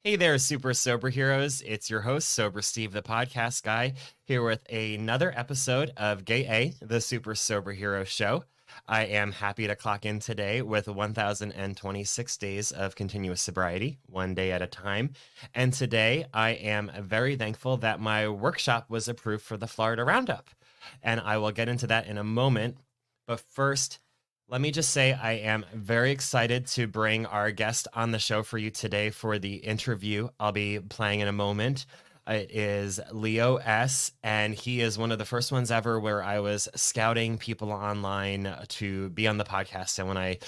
Hey there, super sober heroes. It's your host, Sober Steve, the podcast guy, here with another episode of Gay A, the Super Sober Hero Show. I am happy to clock in today with 1,026 days of continuous sobriety, one day at a time. And today I am very thankful that my workshop was approved for the Florida Roundup. And I will get into that in a moment. But first, let me just say I am very excited to bring our guest on the show for you today for the interview I'll be playing in a moment. It is Leo S., and he is one of the first ones ever where I was scouting people online to be on the podcast. And when I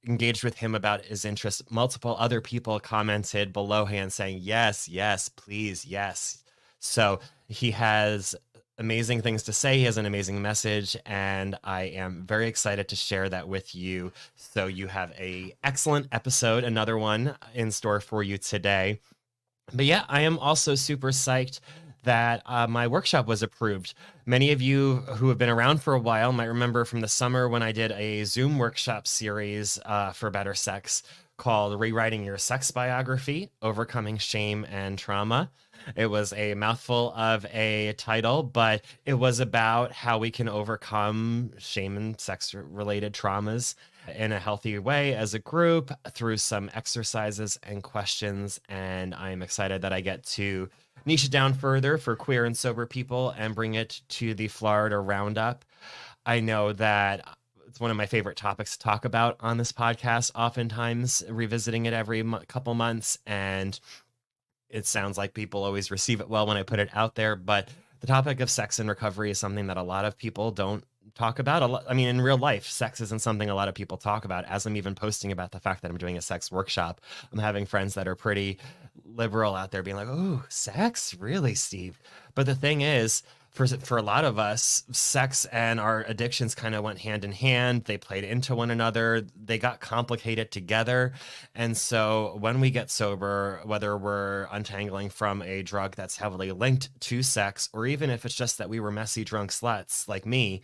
engaged with him about his interest, multiple other people commented below-hand saying, yes, yes, please, yes. So he has amazing things to say. He has an amazing message, and I am very excited to share that with you. So you have a excellent episode, another one in store for you today. But yeah, I am also super psyched that my workshop was approved. Many of you who have been around for a while might remember from the summer when I did a Zoom workshop series for Better Sex called Rewriting Your Sex Biography, Overcoming Shame and Trauma. It was a mouthful of a title, but it was about how we can overcome shame and sex-related traumas in a healthy way as a group through some exercises and questions. And I'm excited that I get to niche it down further for queer and sober people and bring it to the Florida Roundup. I know that it's one of my favorite topics to talk about on this podcast, oftentimes revisiting it every couple months. And it sounds like people always receive it well when I put it out there, but the topic of sex and recovery is something that a lot of people don't talk about. I mean, in real life, sex isn't something a lot of people talk about. As I'm even posting about the fact that I'm doing a sex workshop, I'm having friends that are pretty liberal out there being like, oh, sex? Really, Steve? But the thing is, for a lot of us, sex and our addictions kind of went hand in hand. They played into one another. They got complicated together. And so when we get sober, whether we're untangling from a drug that's heavily linked to sex, or even if it's just that we were messy drunk sluts like me,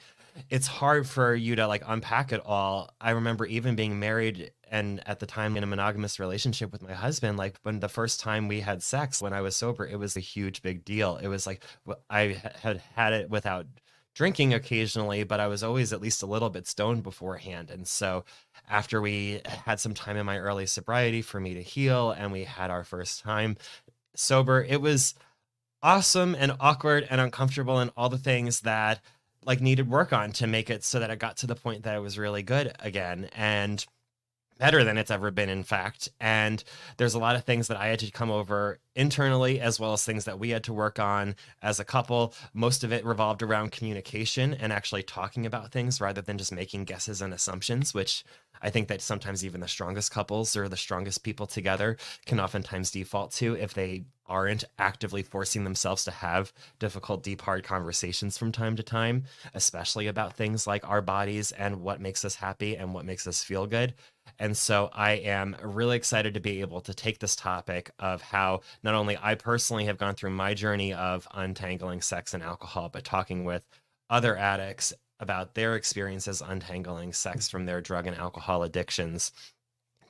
it's hard for you to like unpack it all. I remember even being married and at the time in a monogamous relationship with my husband, like when the first time we had sex when I was sober, it was a huge big deal. It was like I had it without drinking occasionally, but I was always at least a little bit stoned beforehand. And so after we had some time in my early sobriety for me to heal and we had our first time sober, it was awesome and awkward and uncomfortable and all the things that like needed work on to make it so that it got to the point that it was really good again and better than it's ever been, in fact. And there's a lot of things that I had to come over internally, as well as things that we had to work on as a couple. Most of it revolved around communication and actually talking about things rather than just making guesses and assumptions, which I think that sometimes even the strongest couples or the strongest people together can oftentimes default to if they aren't actively forcing themselves to have difficult, deep, hard conversations from time to time, especially about things like our bodies and what makes us happy and what makes us feel good. And so I am really excited to be able to take this topic of how not only I personally have gone through my journey of untangling sex and alcohol, but talking with other addicts about their experiences untangling sex from their drug and alcohol addictions,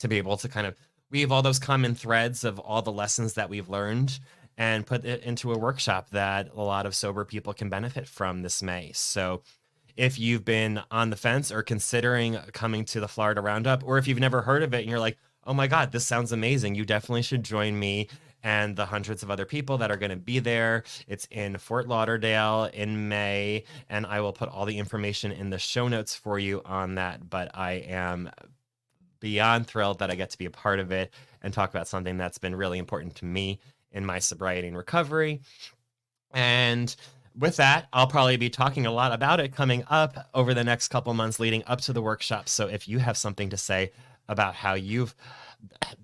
to be able to kind of weave all those common threads of all the lessons that we've learned and put it into a workshop that a lot of sober people can benefit from this May. So if you've been on the fence or considering coming to the Florida Roundup, or if you've never heard of it and you're like, oh my God, this sounds amazing, you definitely should join me and the hundreds of other people that are going to be there. It's in Fort Lauderdale in May, and I will put all the information in the show notes for you on that. But I am beyond thrilled that I get to be a part of it and talk about something that's been really important to me in my sobriety and recovery. And with that, I'll probably be talking a lot about it coming up over the next couple months leading up to the workshop. So if you have something to say about how you've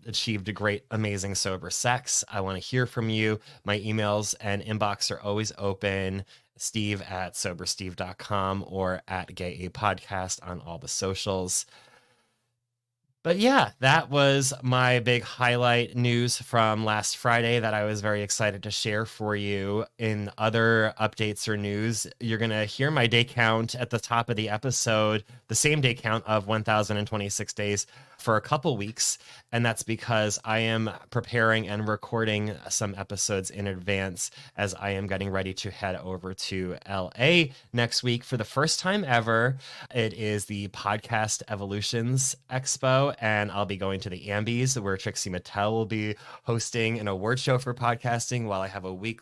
achieved a great, amazing sober sex, I want to hear from you. My emails and inbox are always open. Steve@sobersteve.com or at Gay A Podcast on all the socials. But yeah, that was my big highlight news from last Friday that I was very excited to share for you. In other updates or news, you're going to hear my day count at the top of the episode, the same day count of 1,026 days for a couple weeks, and that's because I am preparing and recording some episodes in advance as I am getting ready to head over to LA next week for the first time ever. It is the Podcast Evolutions Expo, and I'll be going to the Ambies where Trixie Mattel will be hosting an award show for podcasting while I have a week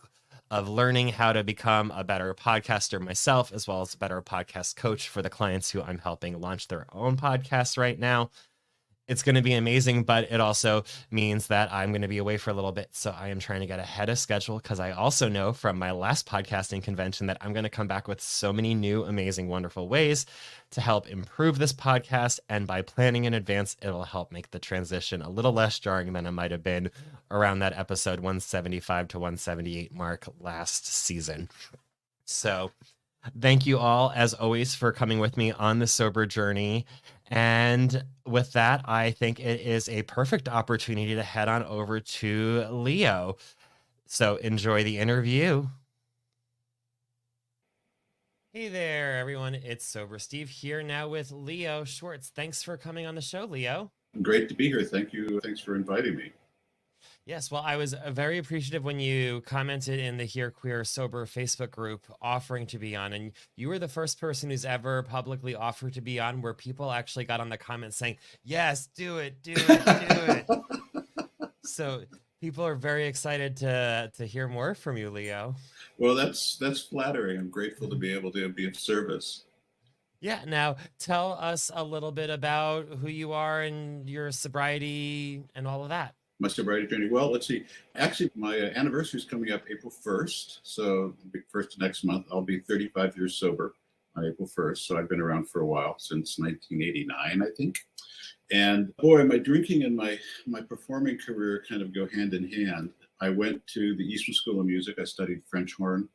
of learning how to become a better podcaster myself, as well as a better podcast coach for the clients who I'm helping launch their own podcasts right now. It's going to be amazing, but it also means that I'm going to be away for a little bit. So I am trying to get ahead of schedule because I also know from my last podcasting convention that I'm going to come back with so many new, amazing, wonderful ways to help improve this podcast. And by planning in advance, it'll help make the transition a little less jarring than it might have been around that episode 175 to 178 mark last season. So thank you all, as always, for coming with me on the sober journey. And with that, I think it is a perfect opportunity to head on over to Leo. So enjoy the interview. Hey there, everyone. It's Sober Steve here now with Leo Schwartz. Thanks for coming on the show, Leo. Great to be here. Thank you. Thanks for inviting me. Yes, well, I was very appreciative when you commented in the Here Queer Sober Facebook group offering to be on, and you were the first person who's ever publicly offered to be on where people actually got on the comments saying, yes, do it, do it, do it. So people are very excited to hear more from you, Leo. Well, that's flattering. I'm grateful to be able to be of service. Yeah, now tell us a little bit about who you are and your sobriety and all of that. My sobriety journey. Well, let's see. Actually, my anniversary is coming up April 1st. So the first next month, I'll be 35 years sober on April 1st. So I've been around for a while, since 1989, I think. And boy, my drinking and my performing career kind of go hand in hand. I went to the Eastman School of Music. I studied French horn.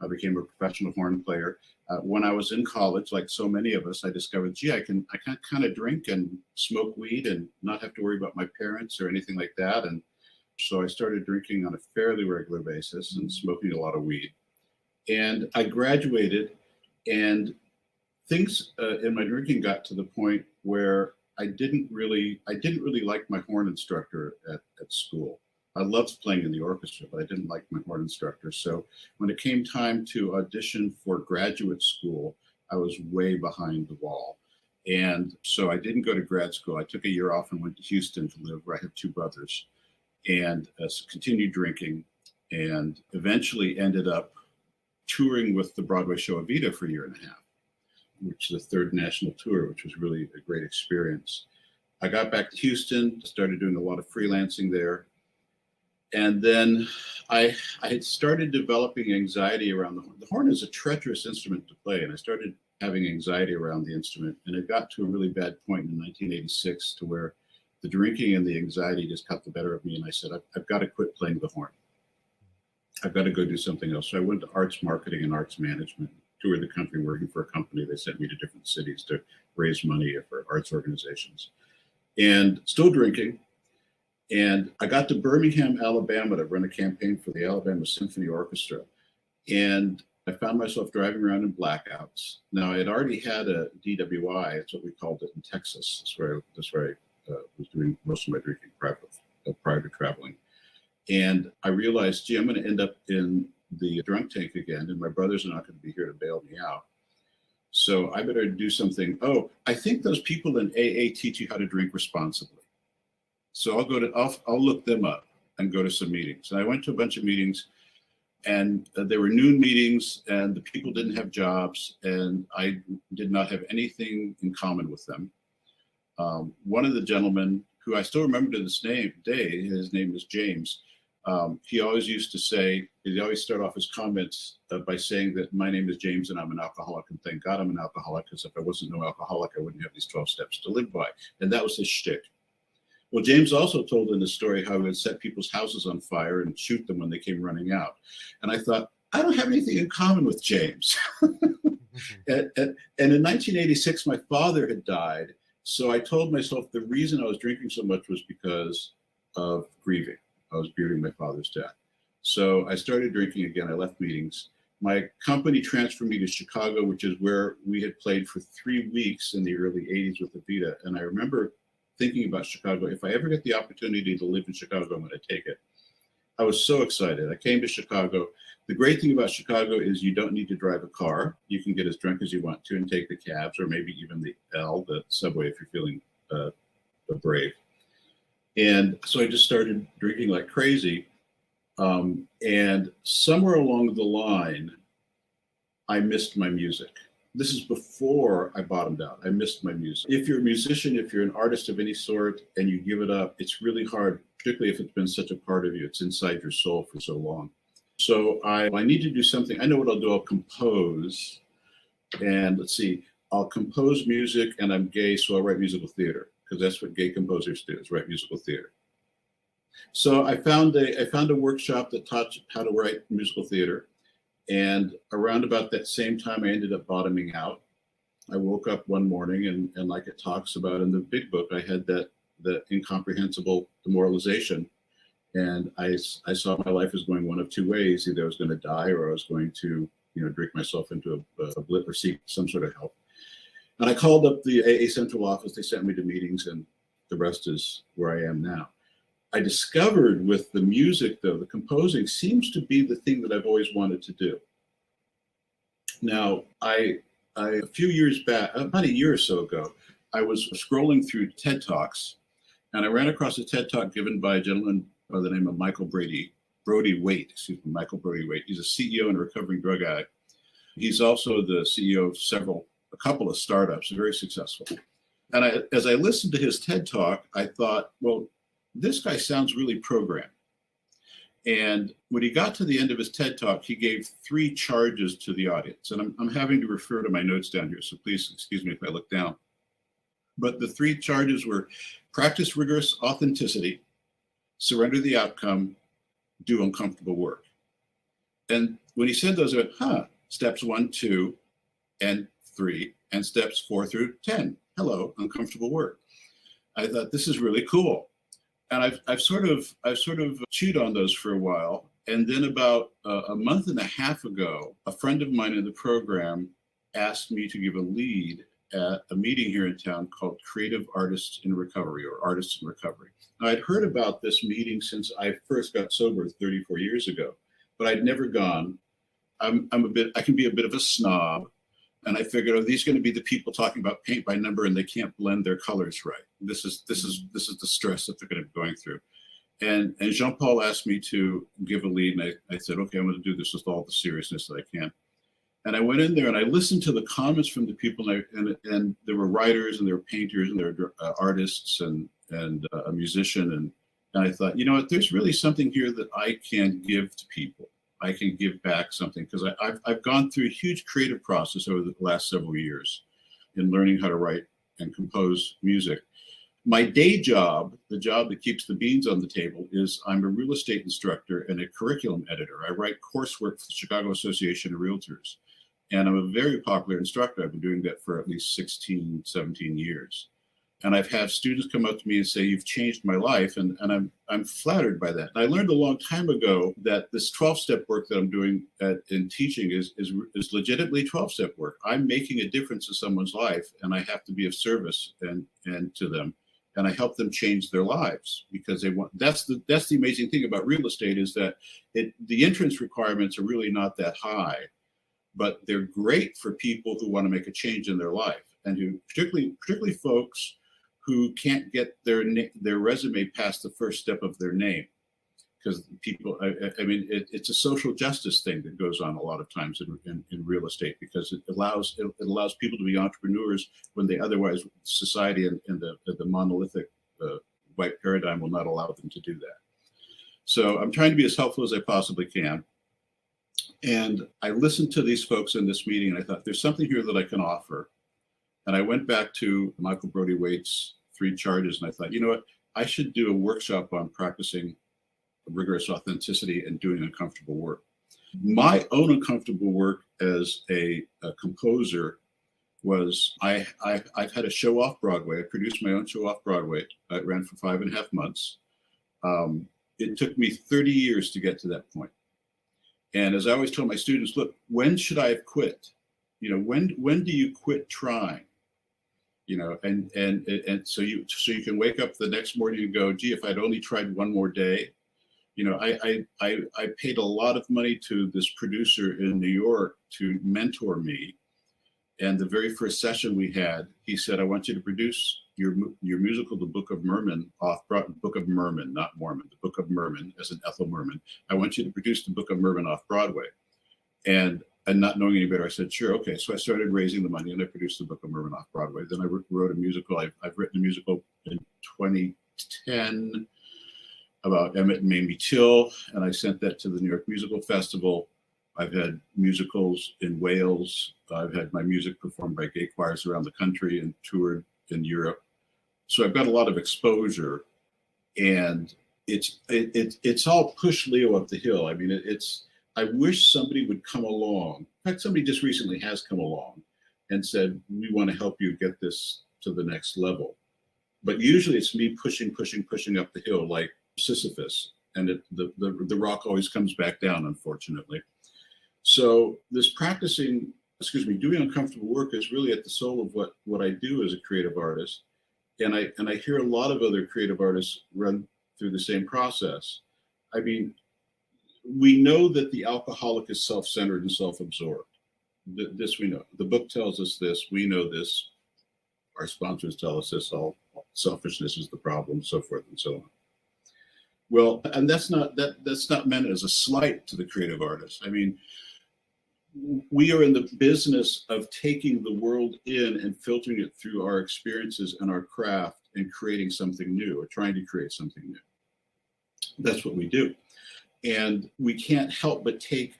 I became a professional horn player. When I was in college, like so many of us, I discovered, gee, I can kind of drink and smoke weed and not have to worry about my parents or anything like that. And so I started drinking on a fairly regular basis and smoking a lot of weed. And I graduated, and things in my drinking got to the point where I didn't really like my horn instructor at school. I loved playing in the orchestra, but I didn't like my horn instructor. So when it came time to audition for graduate school, I was way behind the wall. And so I didn't go to grad school. I took a year off and went to Houston to live, where I have two brothers, and continued drinking, and eventually ended up touring with the Broadway show Evita for a year and a half, which is the third national tour, which was really a great experience. I got back to Houston, started doing a lot of freelancing there. And then I had started developing anxiety around the horn. The horn is a treacherous instrument to play, and I started having anxiety around the instrument. And it got to a really bad point in 1986 to where the drinking and the anxiety just got the better of me. And I said, I've got to quit playing the horn. I've got to go do something else. So I went to arts marketing and arts management, toured the country working for a company. They sent me to different cities to raise money for arts organizations, and still drinking. And I got to Birmingham, Alabama to run a campaign for the Alabama Symphony Orchestra. And I found myself driving around in blackouts. Now, I had already had a DWI, that's what we called it in Texas. That's where I was doing most of my drinking prior to traveling. And I realized, gee, I'm going to end up in the drunk tank again, and my brothers are not going to be here to bail me out. So I better do something. Oh, I think those people in AA teach you how to drink responsibly. So I'll look them up and go to some meetings. And I went to a bunch of meetings, and there were noon meetings, and the people didn't have jobs, and I did not have anything in common with them. One of the gentlemen, who I still remember to this day, his name is James. He always used to say, he'd always start off his comments by saying that my name is James and I'm an alcoholic, and thank God I'm an alcoholic, because if I wasn't no alcoholic, I wouldn't have these 12 steps to live by. And that was his shtick. Well, James also told in the story how he would set people's houses on fire and shoot them when they came running out. And I thought, I don't have anything in common with James. And in 1986, my father had died. So I told myself the reason I was drinking so much was because of grieving. I was grieving my father's death. So I started drinking again. I left meetings. My company transferred me to Chicago, which is where we had played for 3 weeks in the early 80s with Evita. And I remember thinking about Chicago. If I ever get the opportunity to live in Chicago, I'm going to take it. I was so excited. I came to Chicago. The great thing about Chicago is you don't need to drive a car. You can get as drunk as you want to and take the cabs, or maybe even the subway if you're feeling brave. And so I just started drinking like crazy. And somewhere along the line, I missed my music. This is before I bottomed out. I missed my music. If you're a musician, if you're an artist of any sort and you give it up, it's really hard, particularly if it's been such a part of you. It's inside your soul for so long. So I need to do something. I know what I'll do. I'll compose. And let's see, I'll compose music, and I'm gay, so I'll write musical theater, because that's what gay composers do, is write musical theater. So I found a workshop that taught how to write musical theater. And around about that same time, I ended up bottoming out. I woke up one morning and like it talks about in the big book, I had the incomprehensible demoralization. And I saw my life as going one of two ways. Either I was going to die, or I was going to, drink myself into a blip or seek some sort of help. And I called up the AA Central office. They sent me to meetings, and the rest is where I am now. I discovered with the music, though, the composing seems to be the thing that I've always wanted to do. Now, a few years back, about a year or so ago, I was scrolling through TED Talks, and I ran across a TED Talk given by a gentleman by the name of Michael Brody Waite. Michael Brody Waite. He's a CEO and a recovering drug addict. He's also the CEO of a couple of startups, very successful. And as I listened to his TED Talk, I thought, well, this guy sounds really programmed. And when he got to the end of his TED Talk, he gave 3 charges to the audience. And I'm having to refer to my notes down here, so please excuse me if I look down. But the 3 charges were: practice rigorous authenticity, surrender the outcome, do uncomfortable work. And when he said those, I went, steps 1, 2, and 3, and steps 4 through 10. Hello, uncomfortable work. I thought, this is really cool. And I've sort of chewed on those for a while. And then about a month and a half ago, a friend of mine in the program asked me to give a lead at a meeting here in town called Creative Artists in Recovery, or Artists in Recovery. Now, I'd heard about this meeting since I first got sober 34 years ago, but I'd never gone. I can be a bit of a snob. And I figured, are these going to be the people talking about paint by number and they can't blend their colors right? This is the stress that they're going to be going through. And Jean-Paul asked me to give a lead, and I said, okay, I'm going to do this with all the seriousness that I can. And I went in there and I listened to the comments from the people, and there were writers and there were painters and there were artists and a musician, and I thought, there's really something here that I can give to people. I can give back something, because I've gone through a huge creative process over the last several years in learning how to write and compose music. My day job, the job that keeps the beans on the table, is I'm a real estate instructor and a curriculum editor. I write coursework for the Chicago Association of Realtors, and I'm a very popular instructor. I've been doing that for at least 16, 17 years. And I've had students come up to me and say, you've changed my life. And I'm flattered by that. And I learned a long time ago that this 12-step work that I'm doing in teaching is legitimately 12-step work. I'm making a difference in someone's life, and I have to be of service and to them. And I help them change their lives, because they want. That's the amazing thing about real estate, is that the entrance requirements are really not that high, but they're great for people who want to make a change in their life, and who particularly folks who can't get their resume past the first step of their name, because people, it's a social justice thing that goes on a lot of times in real estate, because it allows people to be entrepreneurs when they otherwise, society and the monolithic white paradigm will not allow them to do that. So I'm trying to be as helpful as I possibly can. And I listened to these folks in this meeting, and I thought, there's something here that I can offer. And I went back to Michael Brody Waite's 3 charges, and I thought, what? I should do a workshop on practicing rigorous authenticity and doing uncomfortable work. My own uncomfortable work as a composer was, I've had a show off Broadway. I produced my own show off Broadway. It ran for 5.5 months. It took me 30 years to get to that point. And as I always tell my students, look, when should I have quit? When do you quit trying? and so you can wake up the next morning and go, gee, if I'd only tried one more day. I paid a lot of money to this producer in New York to mentor me. And the very first session we had, he said, I want you to produce your musical, The Book of Merman, Book of Merman, not Mormon, The Book of Merman, as in Ethel Merman. I want you to produce The Book of Merman off Broadway. And not knowing any better, I said, sure, okay. So I started raising the money and I produced The Book of Merman off Broadway. Then I wrote a musical. I've written a musical in 2010 about Emmett and Mamie Till, and I sent that to the New York Musical Festival. I've had musicals in Wales. I've had my music performed by gay choirs around the country and toured in Europe. So I've got a lot of exposure, and it's all push Leo up the hill. I mean, I wish somebody would come along. In fact, somebody just recently has come along and said, we want to help you get this to the next level. But usually it's me pushing up the hill like Sisyphus, and the rock always comes back down, unfortunately. So this doing uncomfortable work is really at the soul of what I do as a creative artist. And I hear a lot of other creative artists run through the same process. I mean, we know that the alcoholic is self-centered and self-absorbed. This we know. The book tells us this. We know this. Our sponsors tell us this. All selfishness is the problem, so forth and so on. Well, and that's not meant as a slight to the creative artist. I mean, we are in the business of taking the world in and filtering it through our experiences and our craft and creating something new, or trying to create something new. That's what we do. And we can't help but take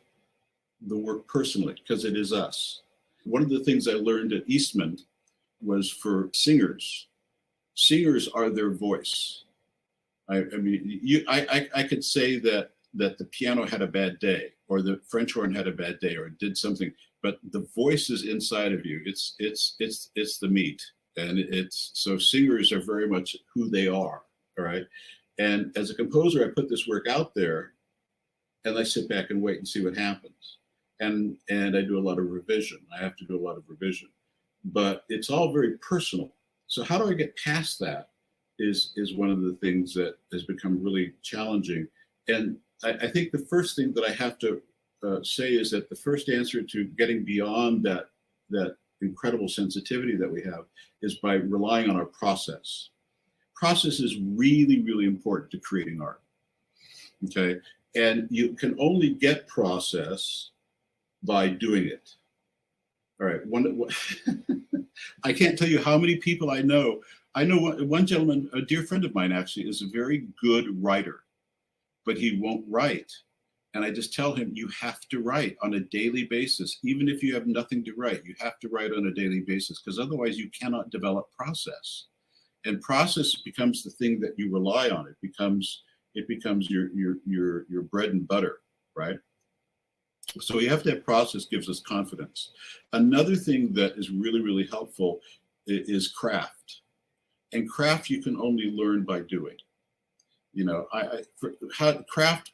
the work personally, because it is us. One of the things I learned at Eastman was, for singers are their voice. I mean, I could say that the piano had a bad day, or the French horn had a bad day, or it did something, but the voice is inside of you. It's the meat, and so singers are very much who they are. All right, and as a composer, I put this work out there, and I sit back and wait and see what happens, and I do a lot of revision. I have to do a lot of revision, but it's all very personal. So how do I get past that? Is one of the things that has become really challenging. And I think the first thing that I have to say is that the first answer to getting beyond that incredible sensitivity that we have is by relying on our process. Process is really, really important to creating art. Okay. And you can only get process by doing it. All right. I can't tell you how many people I know. I know one gentleman, a dear friend of mine actually, is a very good writer, but he won't write. And I just tell him, you have to write on a daily basis. Even if you have nothing to write, you have to write on a daily basis, because otherwise you cannot develop process. And process becomes the thing that you rely on. It becomes your bread and butter, right? So you have to have process, gives us confidence. Another thing that is really, really helpful is craft. And craft you can only learn by doing. You know, how craft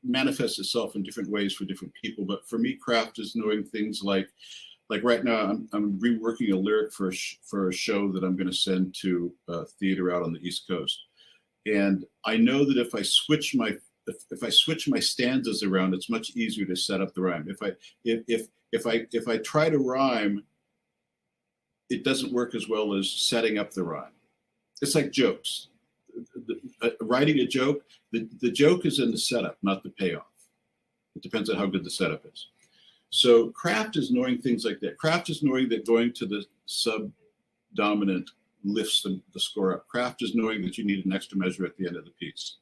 manifests itself in different ways for different people. But for me, craft is knowing things like right now, I'm reworking a lyric for a show that I'm going to send to a theater out on the East Coast. And I know that if I switch my stanzas around, it's much easier to set up the rhyme. If I try to rhyme, it doesn't work as well as setting up the rhyme. It's like jokes. Writing a joke, the joke is in the setup, not the payoff. It depends on how good the setup is. So craft is knowing things like that. Craft is knowing that going to the sub-dominant lifts the score up. Craft is knowing that you need an extra measure at the end of the piece.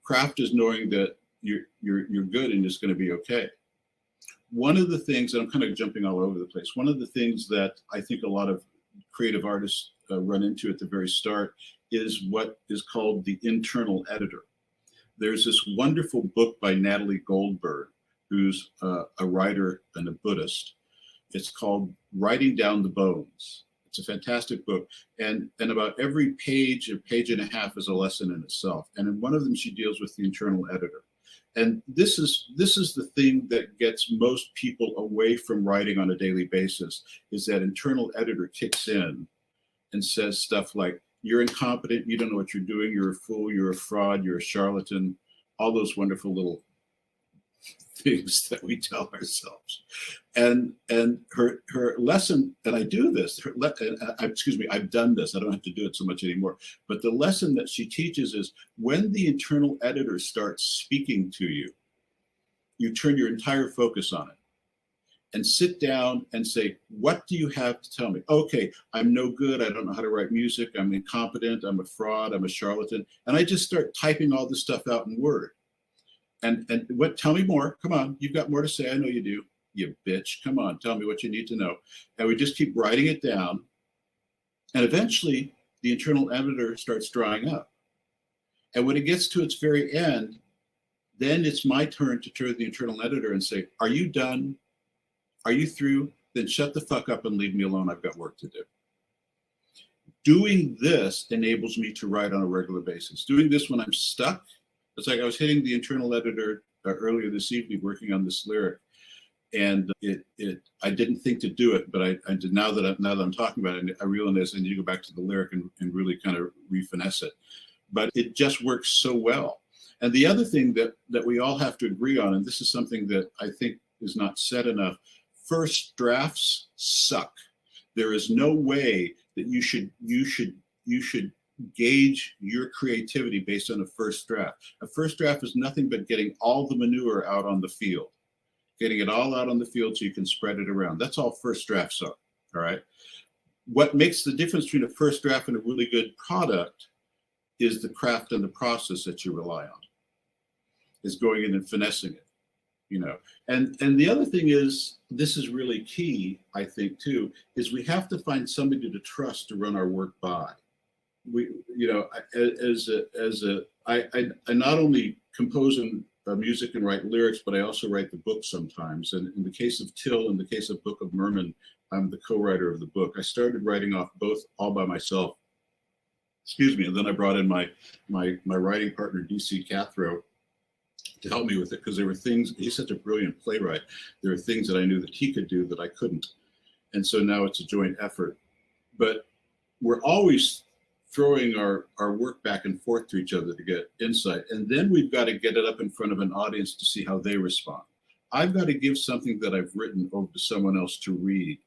Craft is knowing that you're good and it's going to be okay. One of the things, and I'm kind of jumping all over the place, one of the things that I think a lot of creative artists run into at the very start is what is called the internal editor. There's this wonderful book by Natalie Goldberg, who's a writer and a Buddhist. It's called Writing Down the Bones. It's a fantastic book. And about every page, a page and a half is a lesson in itself. And in one of them, she deals with the internal editor. And this is the thing that gets most people away from writing on a daily basis, is that internal editor kicks in and says stuff like, you're incompetent, you don't know what you're doing, you're a fool, you're a fraud, you're a charlatan, all those wonderful little things that we tell ourselves. And her lesson, and I do this, excuse me, I've done this, I don't have to do it so much anymore, but the lesson that she teaches is when the internal editor starts speaking to you, you turn your entire focus on it and sit down and say, what do you have to tell me? Okay, I'm no good, I don't know how to write music, I'm incompetent, I'm a fraud, I'm a charlatan. And I just start typing all this stuff out in Word. And what? Tell me more. Come on, you've got more to say. I know you do. You bitch. Come on, tell me what you need to know. And we just keep writing it down. And eventually, the internal editor starts drying up. And when it gets to its very end, then it's my turn to turn to the internal editor and say, are you done? Are you through? Then shut the fuck up and leave me alone. I've got work to do. Doing this enables me to write on a regular basis. Doing this when I'm stuck. It's like I was hitting the internal editor earlier this evening working on this lyric, and I didn't think to do it, but I did. Now that I'm talking about it, I realize I need to go back to the lyric and really kind of refinesse it. But it just works so well. And the other thing that we all have to agree on, and this is something that I think is not said enough, first drafts suck. There is no way that you should gauge your creativity based on a first draft. A first draft is nothing but getting all the manure out on the field, getting it all out on the field so you can spread it around. That's all first drafts are, all right? What makes the difference between a first draft and a really good product is the craft and the process that you rely on, is going in and finessing it, you know? And the other thing is, this is really key, I think, too, is we have to find somebody to trust to run our work by. We, you know, I not only compose music and write lyrics, but I also write the book sometimes. And in the case of Till, in the case of Book of Merman, I'm the co-writer of the book. I started writing off both all by myself. Excuse me, and then I brought in my writing partner DC Cathro to help me with it, because there were things. He's such a brilliant playwright. There are things that I knew that he could do that I couldn't, and so now it's a joint effort. But we're always throwing our work back and forth to each other to get insight. And then we've got to get it up in front of an audience to see how they respond. I've got to give something that I've written over to someone else to read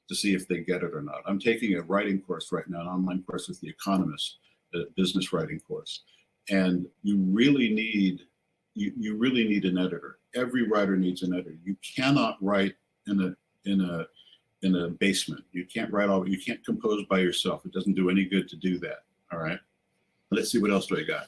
to see if they get it or not. I'm taking a writing course right now, an online course with The Economist, a business writing course. And you really need an editor. Every writer needs an editor. You cannot write in a basement. You can't you can't compose by yourself. It doesn't do any good to do that. All right. Let's see, what else do I got?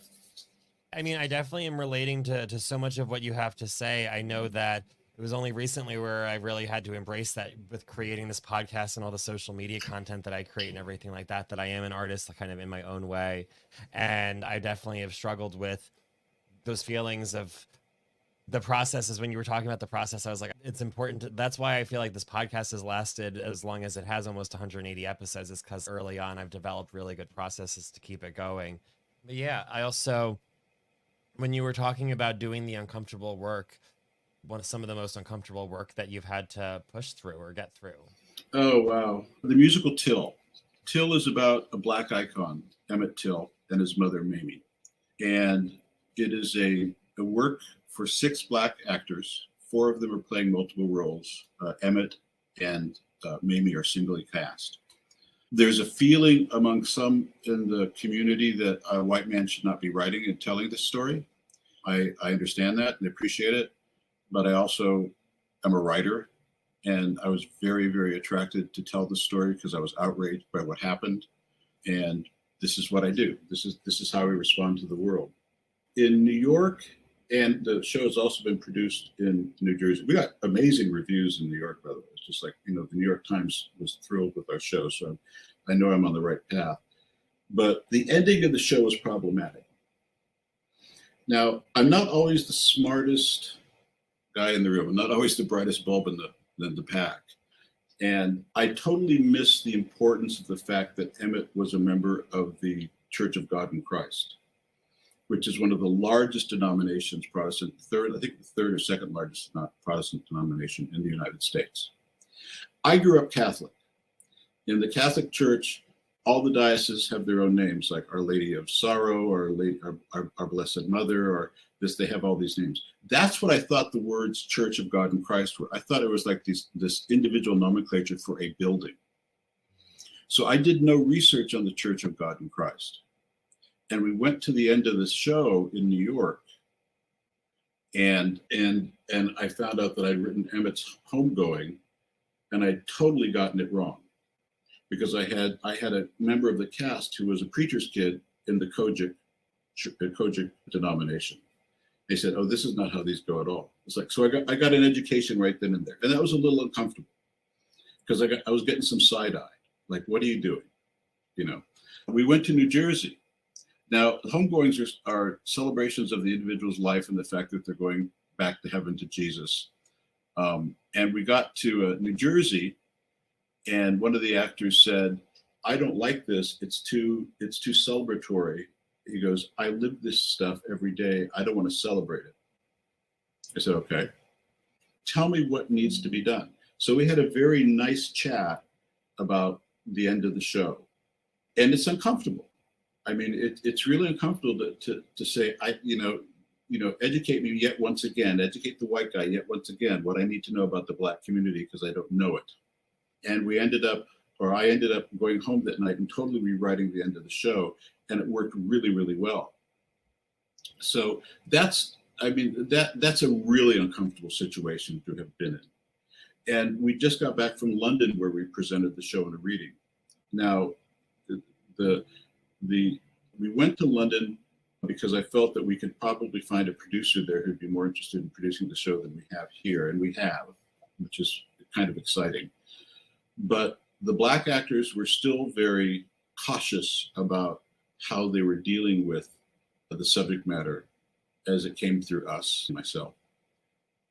I mean, I definitely am relating to so much of what you have to say. I know that it was only recently where I really had to embrace that with creating this podcast and all the social media content that I create and everything like that, that I am an artist kind of in my own way. And I definitely have struggled with those feelings of the process. Is when you were talking about the process, I was like, it's important. That's why I feel like this podcast has lasted as long as it has, almost 180 episodes, is because early on I've developed really good processes to keep it going. But yeah, I also, when you were talking about doing the uncomfortable work, some of the most uncomfortable work that you've had to push through or get through. Oh, wow. The musical Till. Till is about a Black icon, Emmett Till, and his mother, Mamie. And it is a work for 6 Black actors. 4 of them are playing multiple roles. Emmett and Mamie are singly cast. There's a feeling among some in the community that a white man should not be writing and telling this story. I understand that and appreciate it, but I also am a writer, and I was very, very attracted to tell the story because I was outraged by what happened, and this is what I do. This is how I respond to the world. In New York, and the show has also been produced in New Jersey. We got amazing reviews in New York, by the way. It's just like, the New York Times was thrilled with our show, so I know I'm on the right path. But the ending of the show was problematic. Now, I'm not always the smartest guy in the room. I'm not always the brightest bulb in the pack. And I totally missed the importance of the fact that Emmett was a member of the Church of God in Christ, which is one of the largest denominations, Protestant, I think the third or second largest Protestant denomination in the United States. I grew up Catholic. In the Catholic Church, all the dioceses have their own names, like Our Lady of Sorrow, or our Blessed Mother, or this. They have all these names. That's what I thought the words Church of God in Christ were. I thought it was like this individual nomenclature for a building. So I did no research on the Church of God in Christ. And we went to the end of this show in New York, and I found out that I'd written Emmett's Homegoing, and I'd totally gotten it wrong, because I had a member of the cast who was a preacher's kid in the Kojic denomination. They said, "Oh, this is not how these go at all." It's like, so I got an education right then and there, and that was a little uncomfortable, because I was getting some side eye, like, "What are you doing?" You know. We went to New Jersey. Now, homegoings are celebrations of the individual's life and the fact that they're going back to heaven to Jesus. And we got to New Jersey, and one of the actors said, "I don't like this. It's too celebratory." He goes, "I live this stuff every day. I don't want to celebrate it." I said, "Okay, tell me what needs to be done." So we had a very nice chat about the end of the show, and it's uncomfortable. I mean, it's really uncomfortable to say, educate me yet once again, educate the white guy yet once again, what I need to know about the Black community, because I don't know it. And I ended up going home that night and totally rewriting the end of the show, and it worked really, really well. So that's a really uncomfortable situation to have been in. And we just got back from London, where we presented the show in a reading. Now, we went to London because I felt that we could probably find a producer there who'd be more interested in producing the show than we have here, and we have, which is kind of exciting. But the Black actors were still very cautious about how they were dealing with the subject matter as it came through us, myself.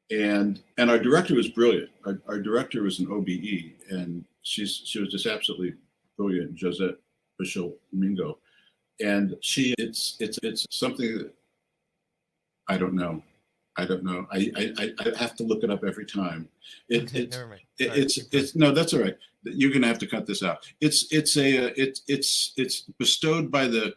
And our director was brilliant. Our director was an OBE, and she was just absolutely brilliant, Josette Bishop Mingo. And it's something that I don't know. I have to look it up every time. Never mind. It's no, that's all right. You're gonna have to cut this out. It's bestowed by the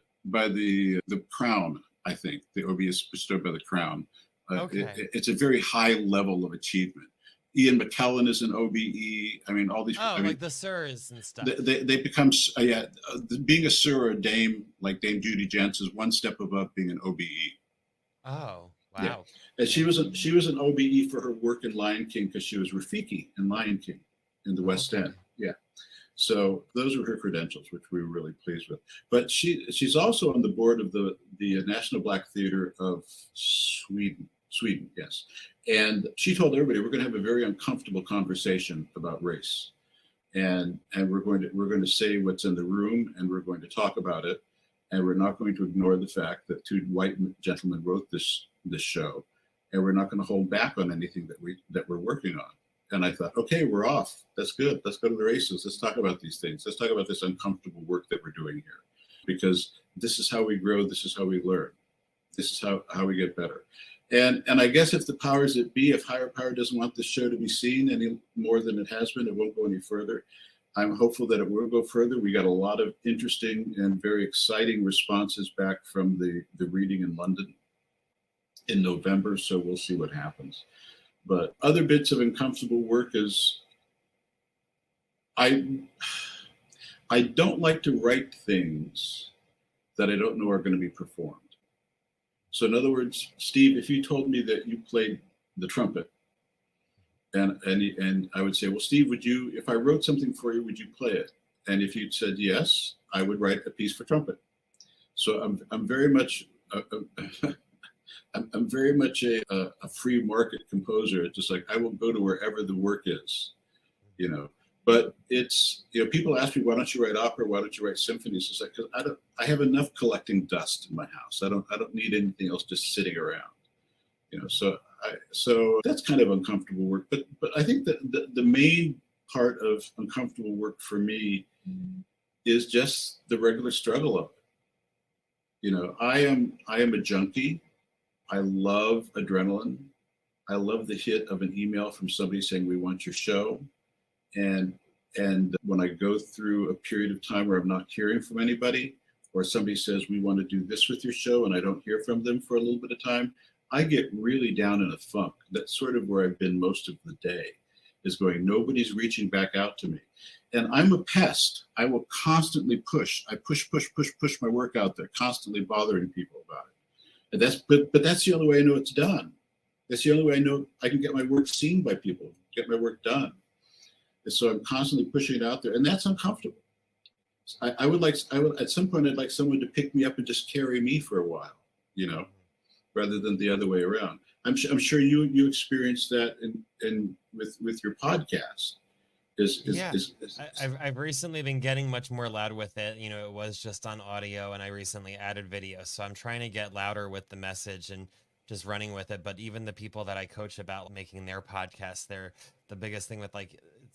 Crown. I think the OBE is bestowed by the Crown. Okay. It's a very high level of achievement. Ian McKellen is an OBE. I mean, all these. Like the sirs and stuff. They become being a sir or a dame, like Dame Judi Dench, is one step above being an OBE. Oh, wow. Yeah. And she was an OBE for her work in Lion King, because she was Rafiki in Lion King in the West End. Yeah. So those were her credentials, which we were really pleased with. But she's also on the board of the National Black Theater of Sweden, yes. And she told everybody, we're going to have a very uncomfortable conversation about race. And we're going to say what's in the room, and we're going to talk about it. And we're not going to ignore the fact that two white gentlemen wrote this show, and we're not going to hold back on anything that we're working on. And I thought, okay, we're off. That's good. Let's go to the races. Let's talk about these things. Let's talk about this uncomfortable work that we're doing here, because this is how we grow. This is how we learn. This is how we get better. And I guess if the powers that be, if higher power doesn't want this show to be seen any more than it has been, it won't go any further. I'm hopeful that it will go further. We got a lot of interesting and very exciting responses back from the reading in London in November, so we'll see what happens. But other bits of uncomfortable work is I don't like to write things that I don't know are going to be performed. So in other words, Steve, if you told me that you played the trumpet, and I would say, well, Steve, if I wrote something for you, would you play it? And if you'd said yes, I would write a piece for trumpet. So I'm very much I'm very much a free market composer. It's just like, I will go to wherever the work is, But it's, people ask me, why don't you write opera? Why don't you write symphonies? It's like, because I have enough collecting dust in my house. I don't need anything else just sitting around, So that's kind of uncomfortable work. But I think that the main part of uncomfortable work for me is just the regular struggle of it. I am a junkie. I love adrenaline. I love the hit of an email from somebody saying, we want your show. And And when I go through a period of time where I'm not hearing from anybody, or somebody says, we want to do this with your show, and I don't hear from them for a little bit of time, I get really down in a funk. That's sort of where I've been most of the day, is going, nobody's reaching back out to me. And I'm a pest. I will constantly push. I push my work out there, constantly bothering people about it. And but that's the only way I know it's done. That's the only way I know I can get my work seen by people, get my work done. And so I'm constantly pushing it out there, and that's uncomfortable. I would at some point, I'd like someone to pick me up and just carry me for a while, rather than the other way around. I'm sure you experienced that with your podcast. I've recently been getting much more loud with it. It was just on audio, and I recently added video, so I'm trying to get louder with the message and just running with it. But even the people that I coach about making their podcasts, the biggest thing with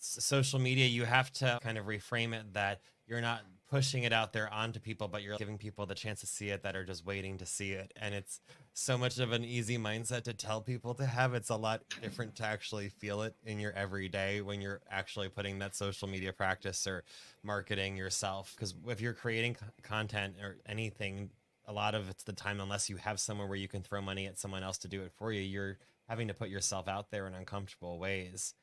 social media, you have to kind of reframe it that you're not pushing it out there onto people, but you're giving people the chance to see it that are just waiting to see it. And it's so much of an easy mindset to tell people to have. It's a lot different to actually feel it in your everyday when you're actually putting that social media practice or marketing yourself. Because if you're creating content or anything, a lot of it's the time, unless you have somewhere where you can throw money at someone else to do it for you, you're having to put yourself out there in uncomfortable ways.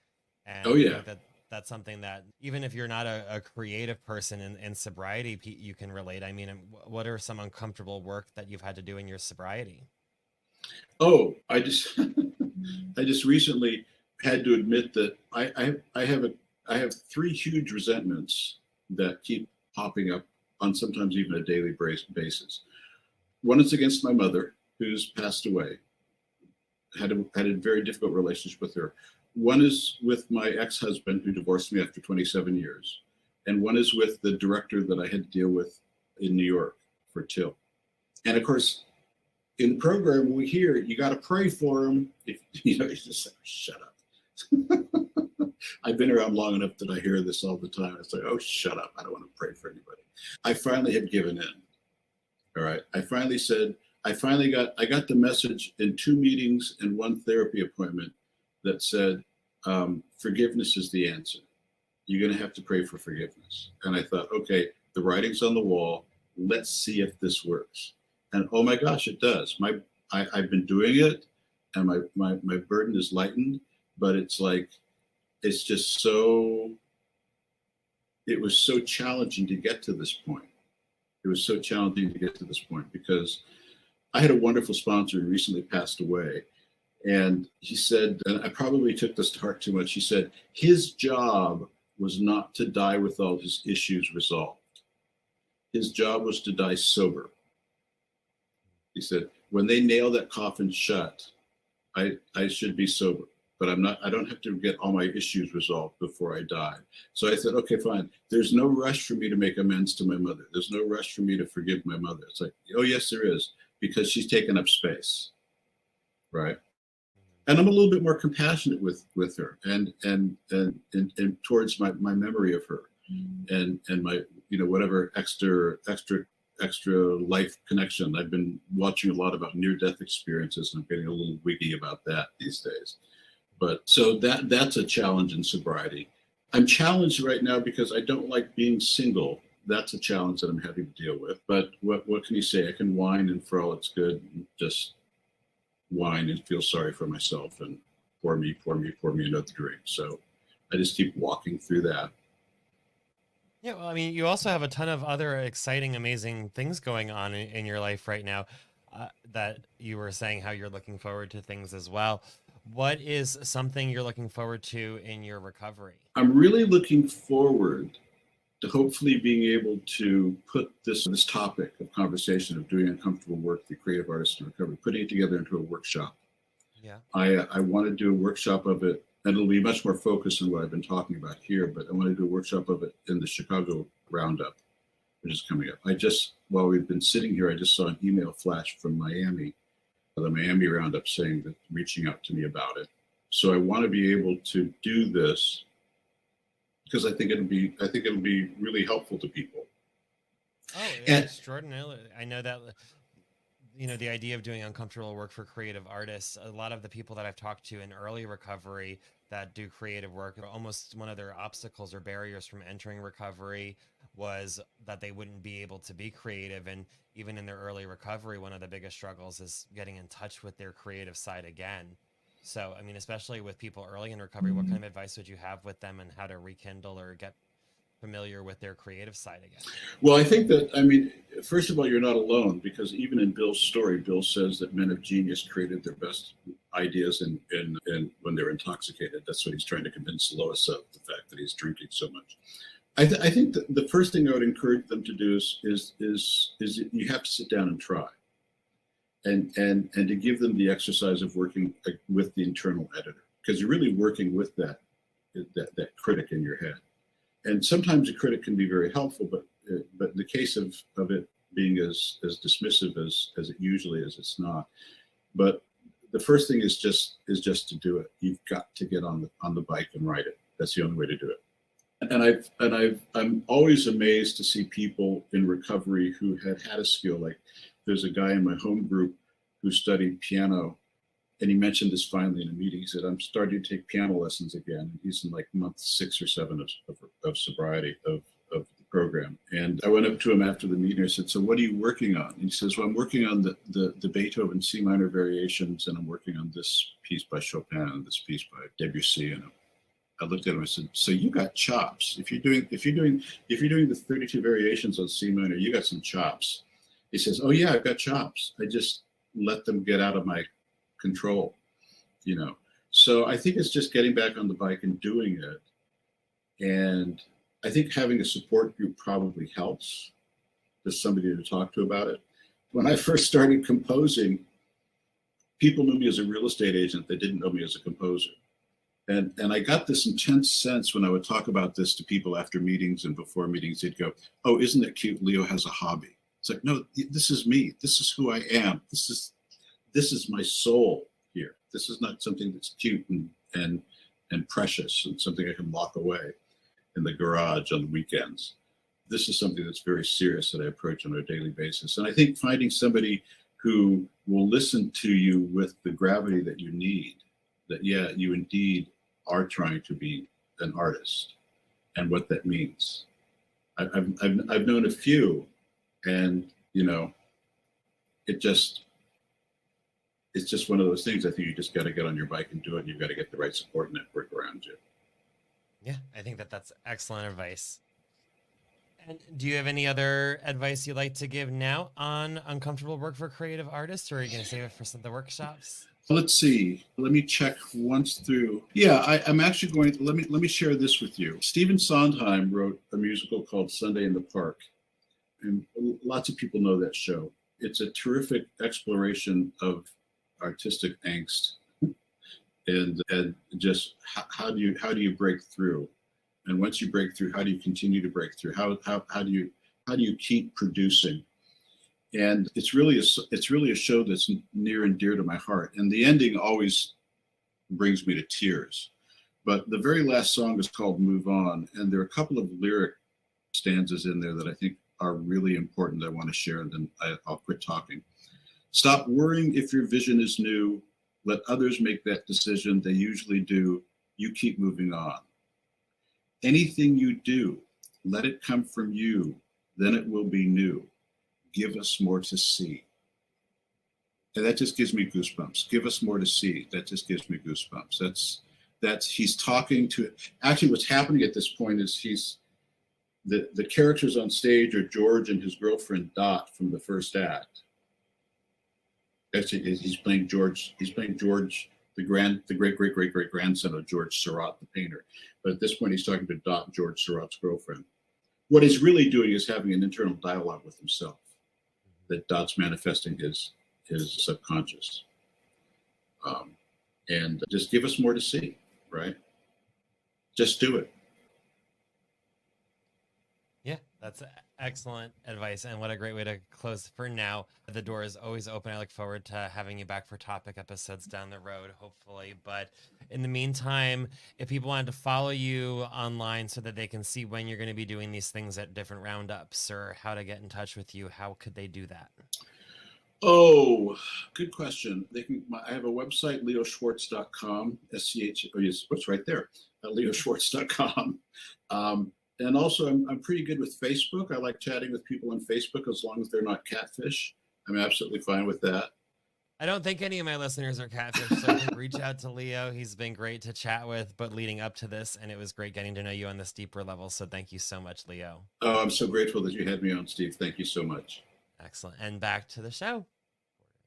And oh yeah, that's something that even if you're not a creative person in sobriety, you can relate. I mean, what are some uncomfortable work that you've had to do in your sobriety? Oh, I just I just recently had to admit that I have three huge resentments that keep popping up on sometimes even a daily basis. One is against my mother, who's passed away. Had a very difficult relationship with her. One is with my ex-husband, who divorced me after 27 years. And one is with the director that I had to deal with in New York for Till. And of course, in the program, we hear you got to pray for him. If you just say, shut up. I've been around long enough that I hear this all the time. It's like, oh, shut up. I don't want to pray for anybody. I finally had given in. All right. I got the message in 2 meetings and 1 therapy appointment that said, forgiveness is the answer. You're going to have to pray for forgiveness. And I thought, okay, the writing's on the wall. Let's see if this works. And oh my gosh, it does. I've been doing it, and my burden is lightened, but it's just it was so challenging to get to this point. It was so challenging to get to this point because I had a wonderful sponsor who recently passed away. And he said, and I probably took this to heart too much, he said his job was not to die with all his issues resolved. His job was to die sober. He said, when they nail that coffin shut, I should be sober, but I don't have to get all my issues resolved before I die. So I said, okay, fine. There's no rush for me to make amends to my mother. There's no rush for me to forgive my mother. It's like, oh yes, there is, because she's taken up space. Right. And I'm a little bit more compassionate with her and towards my memory of her and my, whatever extra life connection. I've been watching a lot about near-death experiences, and I'm getting a little wiggy about that these days. But so that's a challenge in sobriety. I'm challenged right now because I don't like being single. That's a challenge that I'm having to deal with. But what can you say? I can whine, and for all it's good, and just whine and feel sorry for myself and pour me another drink. So I just keep walking through that. Yeah, well, I mean, you also have a ton of other exciting, amazing things going on in your life right now that you were saying how you're looking forward to things as well. What is something you're looking forward to in your recovery? I'm really looking forward to hopefully being able to put this topic of conversation of doing uncomfortable work, the creative artist in recovery, putting it together into a workshop. Yeah. I want to do a workshop of it, and it'll be much more focused on what I've been talking about here, but I want to do a workshop of it in the Chicago Roundup, which is coming up. While we've been sitting here, I just saw an email flash from Miami, the Miami Roundup, saying that, reaching out to me about it. So I want to be able to do this because I think it'll be really helpful to people. Oh, and extraordinarily! I know that the idea of doing uncomfortable work for creative artists, a lot of the people that I've talked to in early recovery that do creative work, almost one of their obstacles or barriers from entering recovery was that they wouldn't be able to be creative. And even in their early recovery, one of the biggest struggles is getting in touch with their creative side again. So, I mean, especially with people early in recovery, what kind of advice would you have with them and how to rekindle or get familiar with their creative side again? Well, I think that, I mean, first of all, you're not alone, because even in Bill's story, Bill says that men of genius created their best ideas in when they're intoxicated. That's what he's trying to convince Lois of, the fact that he's drinking so much. I think that the first thing I would encourage them to do is you have to sit down and try, and to give them the exercise of working with the internal editor, because you're really working with that critic in your head. And sometimes a critic can be very helpful, but in the case of it being as dismissive as it usually is, it's not. But the first thing is just to do it. You've got to get on the bike and ride it. That's the only way to do it. And I'm always amazed to see people in recovery who had a skill. Like, there's a guy in my home group who studied piano, and he mentioned this finally in a meeting. He said, I'm starting to take piano lessons again. And he's in like month 6 or 7 of sobriety of the program. And I went up to him after the meeting. I said, so what are you working on? And he says, well, I'm working on the Beethoven C minor variations, and I'm working on this piece by Chopin and this piece by Debussy. And I looked at him and I said, so you got chops. If you're doing the 32 variations on C minor, you got some chops. He says, oh yeah, I've got chops. I just let them get out of my control, So I think it's just getting back on the bike and doing it. And I think having a support group probably helps. There's somebody to talk to about it. When I first started composing, people knew me as a real estate agent. They didn't know me as a composer. And I got this intense sense when I would talk about this to people after meetings and before meetings. They'd go, oh, isn't it cute? Leo has a hobby. It's like, no, this is me. This is who I am. This is my soul here. This is not something that's cute and precious and something I can lock away in the garage on the weekends. This is something that's very serious that I approach on a daily basis. And I think finding somebody who will listen to you with the gravity that you need, that, yeah, you indeed are trying to be an artist, and what that means. I've known a few, and it's just one of those things. I think you just got to get on your bike and do it. And you've got to get the right support network around you. Yeah, I think that's excellent advice. And do you have any other advice you'd like to give now on uncomfortable work for creative artists, or are you going to save it for some of the workshops? Let's see. Let me check once through. Yeah, I'm actually going to, let me share this with you. Stephen Sondheim wrote a musical called Sunday in the Park, and lots of people know that show. It's a terrific exploration of artistic angst, and just how do you break through, and once you break through, how do you continue to break through? How do you keep producing? And it's really a show that's near and dear to my heart. And the ending always brings me to tears. But the very last song is called Move On. And there are a couple of lyric stanzas in there that I think are really important that I want to share, and then I'll quit talking. Stop worrying if your vision is new. Let others make that decision. They usually do. You keep moving on. Anything you do, let it come from you. Then it will be new. Give us more to see. And that just gives me goosebumps. Give us more to see. That just gives me goosebumps. That's he's talking to, actually what's happening at this point is the characters on stage are George and his girlfriend Dot from the first act. Actually, he's playing George, the great grandson of George Seurat, the painter. But at this point, he's talking to Dot, George Seurat's girlfriend. What he's really doing is having an internal dialogue with himself, that Dot's manifesting his subconscious. And just give us more to see, right? Just do it. Yeah, that's excellent advice, and what a great way to close for now. The door is always open. I look forward to having you back for topic episodes down the road, hopefully. But in the meantime, if people wanted to follow you online so that they can see when you're going to be doing these things at different roundups, or how to get in touch with you, how could they do that? Oh, good question. I have a website, leoschwartz.com, SCH, oh yes, what's right there, leoschwartz.com. And also I'm pretty good with Facebook. I like chatting with people on Facebook as long as they're not catfish. I'm absolutely fine with that. I don't think any of my listeners are catfish, so I think reach out to Leo. He's been great to chat with, but leading up to this, and it was great getting to know you on this deeper level. So thank you so much, Leo. Oh, I'm so grateful that you had me on, Steve. Thank you so much. Excellent. And back to the show.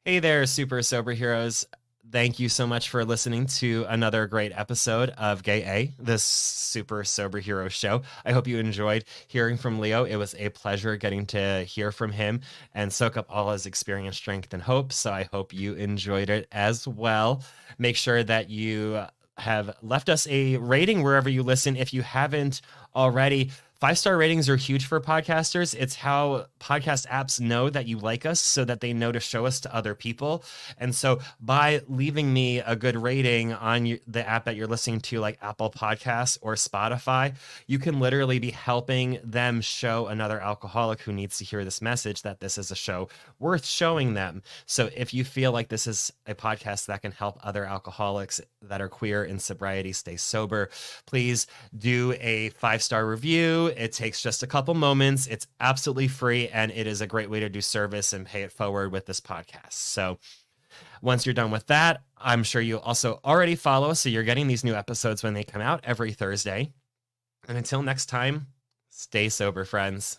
Hey there, super sober heroes. Thank you so much for listening to another great episode of Gay A, this super sober hero show. I hope you enjoyed hearing from Leo. It was a pleasure getting to hear from him and soak up all his experience, strength, and hope. So I hope you enjoyed it as well. Make sure that you have left us a rating wherever you listen. If you haven't already, 5-star ratings are huge for podcasters. It's how podcast apps know that you like us so that they know to show us to other people. And so by leaving me a good rating on the app that you're listening to, like Apple Podcasts or Spotify, you can literally be helping them show another alcoholic who needs to hear this message that this is a show worth showing them. So if you feel like this is a podcast that can help other alcoholics that are queer in sobriety stay sober, please do a 5-star review. It takes just a couple moments. It's absolutely free, and it is a great way to do service and pay it forward with this podcast. So once you're done with that, I'm sure you also already follow, so you're getting these new episodes when they come out every Thursday. And until next time, stay sober, friends.